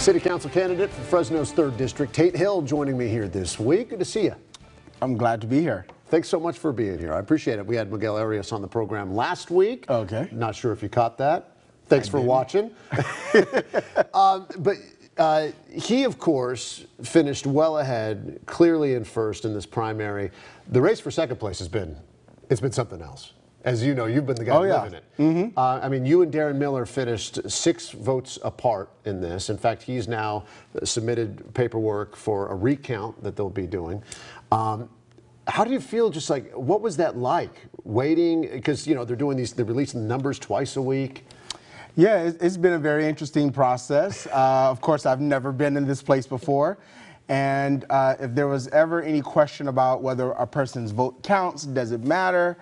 City Council candidate for Fresno's 3rd District, Tate Hill, joining me here this week. Good to see you. I'm glad to be here. Thanks so much for being here. I appreciate it. We had Miguel Arias on the program last week. Okay. Not sure if you caught that. Thanks for watching. But he, of course, finished well ahead, clearly in first in this primary. The race for second place it's been something else. As you know, you've been the guy living it. Mm-hmm. I mean, you and Darren Miller finished 6 votes apart in this. In fact, he's now submitted paperwork for a recount that they'll be doing. How do you feel? Just like, what was that like waiting? Because, you know, they're releasing the numbers twice a week. Yeah, it's been a very interesting process. Of course, I've never been in this place before. And if there was ever any question about whether a person's vote counts, does it matter?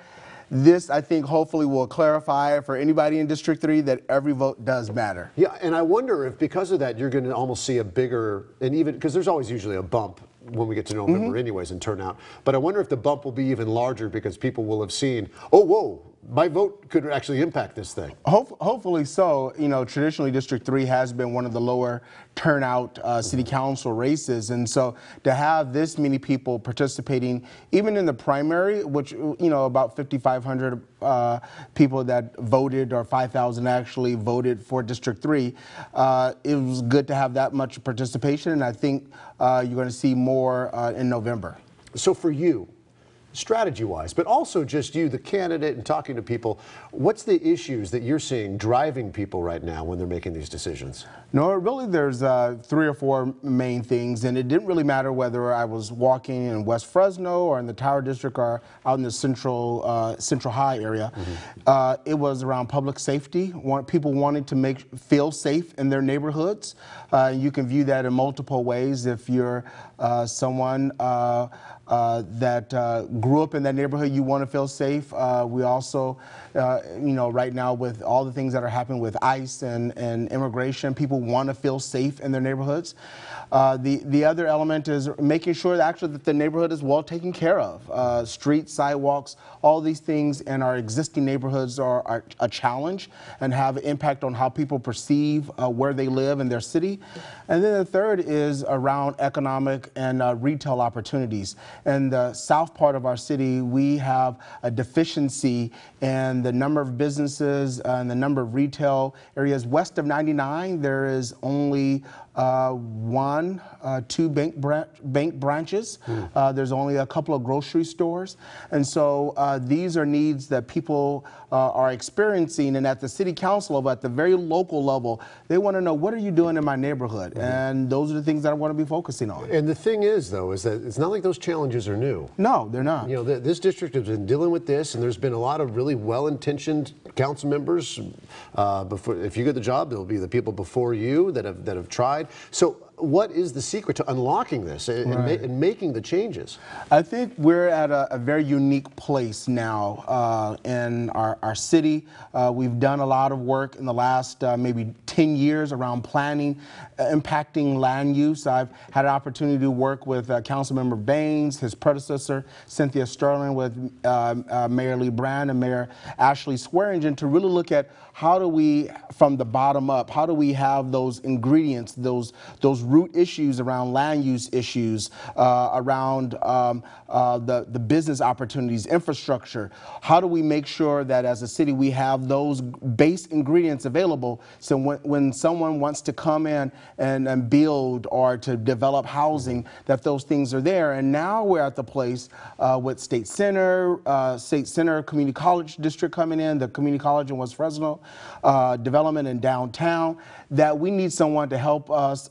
This, I think, hopefully will clarify for anybody in District 3 that every vote does matter. Yeah, and I wonder if because of that, you're going to almost see a bigger, and even, because there's always usually a bump when we get to November anyways in turnout, but I wonder if the bump will be even larger because people will have seen, oh, whoa, my vote could actually impact this thing. Hopefully so. You know, traditionally District 3 has been one of the lower turnout city council races, and so to have this many people participating, even in the primary, which, you know, about 5,500 people that voted, or 5,000 actually voted for District 3, it was good to have that much participation, and I think you're going to see more in November. So for you, strategy-wise, but also just you, the candidate, and talking to people, what's the issues that you're seeing driving people right now when they're making these decisions? No, really there's 3 or 4 main things, and it didn't really matter whether I was walking in West Fresno or in the Tower District or out in the Central High area. It was around public safety. People wanted to feel safe in their neighborhoods. You can view that in multiple ways. If you're someone that grew up in that neighborhood, you want to feel safe. We also, you know, right now with all the things that are happening with ICE and immigration, people want to feel safe in their neighborhoods. The other element is making sure that the neighborhood is well taken care of. Streets, sidewalks, all these things in our existing neighborhoods are a challenge and have an impact on how people perceive where they live in their city. And then the third is around economic and retail opportunities. In the south part of our city, we have a deficiency in the number of businesses and the number of retail areas. West of 99, there is only 2 bank branches. There's only a couple of grocery stores. And so these are needs that people are experiencing, and at the city council level, at the very local level, they want to know, what are you doing in my neighborhood? And those are the things that I want to be focusing on. And the thing is, though, is that it's not like those challenges are new. No, they're not. You know, this district has been dealing with this, and there's been a lot of really well-intentioned council members. If you get the job, there'll be the people before you that have tried. So what is the secret to unlocking this and making the changes? I think we're at a very unique place now in our city. We've done a lot of work in the last maybe 10 years around planning, impacting land use. I've had an opportunity to work with Councilmember Baines, his predecessor, Cynthia Sterling, with Mayor Lee Brand and Mayor Ashley Swearingen, to really look at how do we, from the bottom up, how do we have those ingredients, those root issues around land use issues, around the business opportunities, infrastructure. How do we make sure that as a city we have those base ingredients available, so when someone wants to come in and build or to develop housing, that those things are there. And now we're at the place with State Center Community College District coming in, the Community College in West Fresno, development in downtown, that we need someone to help us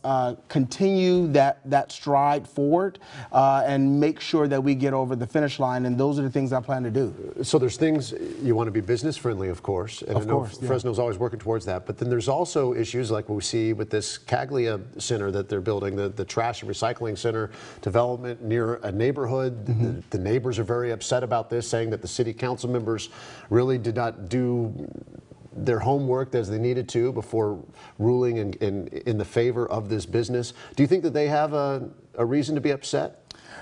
continue that stride forward and make sure that we get over the finish line, and those are the things I plan to do. So there's things, you want to be business friendly, of course, and I know Fresno's always working towards that, but then there's also issues like we see with this Caglia Center that they're building, the trash and recycling center development near a neighborhood. The neighbors are very upset about this, saying that the city council members really did not do their homework as they needed to before ruling in the favor of this business. Do you think that they have a reason to be upset?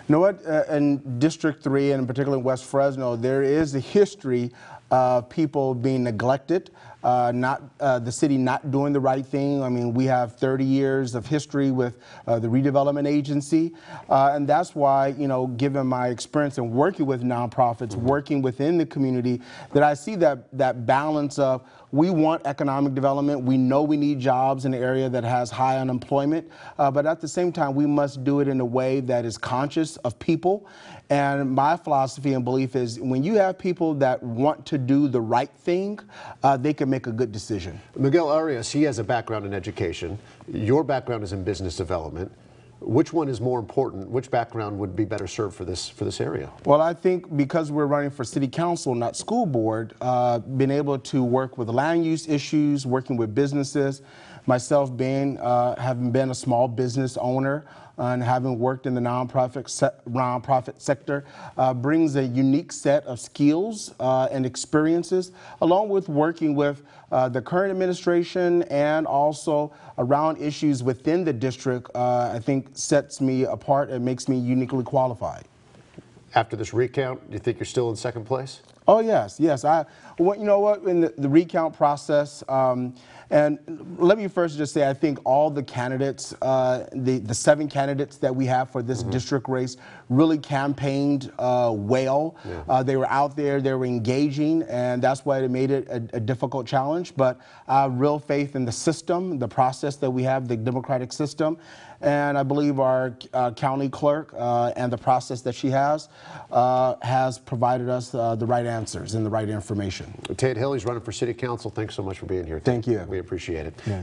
You know what, in District 3 and particularly in West Fresno, there is a history of people being neglected the city not doing the right thing. I mean, we have 30 years of history with the redevelopment agency, and that's why, you know, given my experience in working with nonprofits, working within the community, that I see that balance of, we want economic development. We know we need jobs in an area that has high unemployment, but at the same time, we must do it in a way that is conscious of people. And my philosophy and belief is, when you have people that want to do the right thing, they can make a good decision. Miguel Arias, he has a background in education. Your background is in business development. Which one is more important? Which background would be better served for this area? Well, I think because we're running for city council, not school board, being able to work with land use issues, working with businesses, myself having been a small business owner and having worked in the nonprofit sector, brings a unique set of skills and experiences, along with working with the current administration and also around issues within the district. I think sets me apart and makes me uniquely qualified. After this recount, do you think you're still in second place? Oh, yes, yes. You know what, in the recount process, and let me first just say, I think all the candidates, the 7 candidates that we have for this district race really campaigned well. Yeah. They were out there, they were engaging, and that's why it made it a difficult challenge. But I have real faith in the system, the process that we have, the democratic system. And I believe our county clerk and the process that she has provided us the right answers and the right information. Tate Hill, he's running for city council. Thanks so much for being here. Thank you. We appreciate it. Yes.